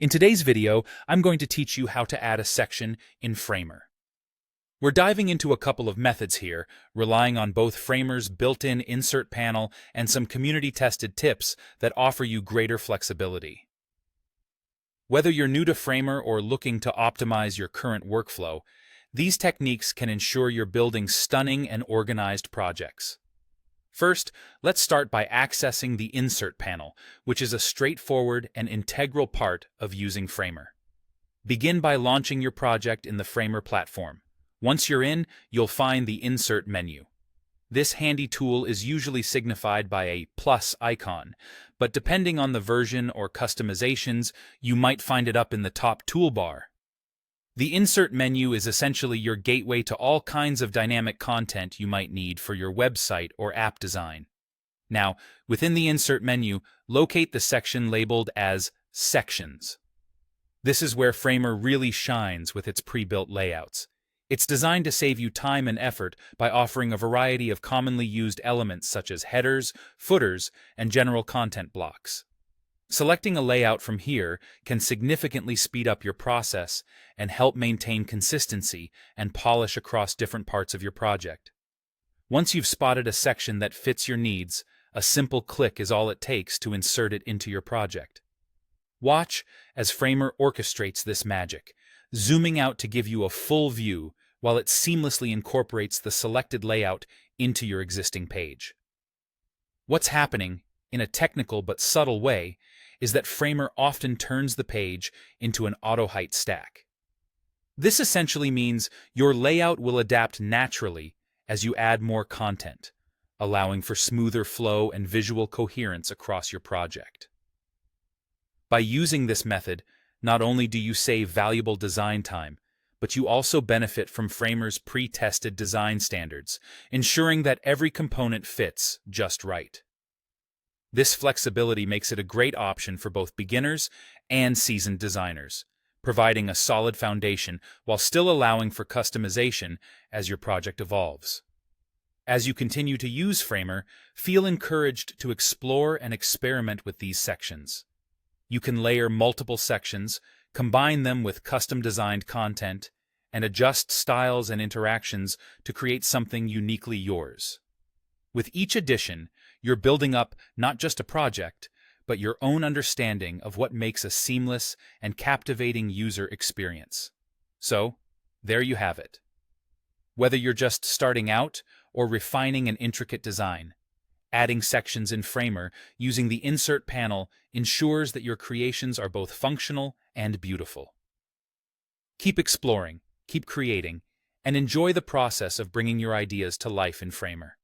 In today's video, I'm going to teach you how to add a section in Framer. We're diving into a couple of methods here, relying on both Framer's built-in insert panel and some community-tested tips that offer you greater flexibility. Whether you're new to Framer or looking to optimize your current workflow, these techniques can ensure you're building stunning and organized projects. First, let's start by accessing the Insert panel, which is a straightforward and integral part of using Framer. Begin by launching your project in the Framer platform. Once you're in, you'll find the Insert menu. This handy tool is usually signified by a plus icon, but depending on the version or customizations, you might find it up in the top toolbar. The Insert menu is essentially your gateway to all kinds of dynamic content you might need for your website or app design. Now, within the Insert menu, locate the section labeled as Sections. This is where Framer really shines with its pre-built layouts. It's designed to save you time and effort by offering a variety of commonly used elements such as headers, footers, and general content blocks. Selecting a layout from here can significantly speed up your process and help maintain consistency and polish across different parts of your project. Once you've spotted a section that fits your needs, a simple click is all it takes to insert it into your project. Watch as Framer orchestrates this magic, zooming out to give you a full view while it seamlessly incorporates the selected layout into your existing page. What's happening, in a technical but subtle way, is that Framer often turns the page into an auto-height stack. This essentially means your layout will adapt naturally as you add more content, allowing for smoother flow and visual coherence across your project. By using this method, not only do you save valuable design time, but you also benefit from Framer's pre-tested design standards, ensuring that every component fits just right. This flexibility makes it a great option for both beginners and seasoned designers, providing a solid foundation while still allowing for customization as your project evolves. As you continue to use Framer, feel encouraged to explore and experiment with these sections. You can layer multiple sections, combine them with custom-designed content, and adjust styles and interactions to create something uniquely yours. With each addition, you're building up not just a project, but your own understanding of what makes a seamless and captivating user experience. So, there you have it. Whether you're just starting out or refining an intricate design, adding sections in Framer using the Insert panel ensures that your creations are both functional and beautiful. Keep exploring, keep creating, and enjoy the process of bringing your ideas to life in Framer.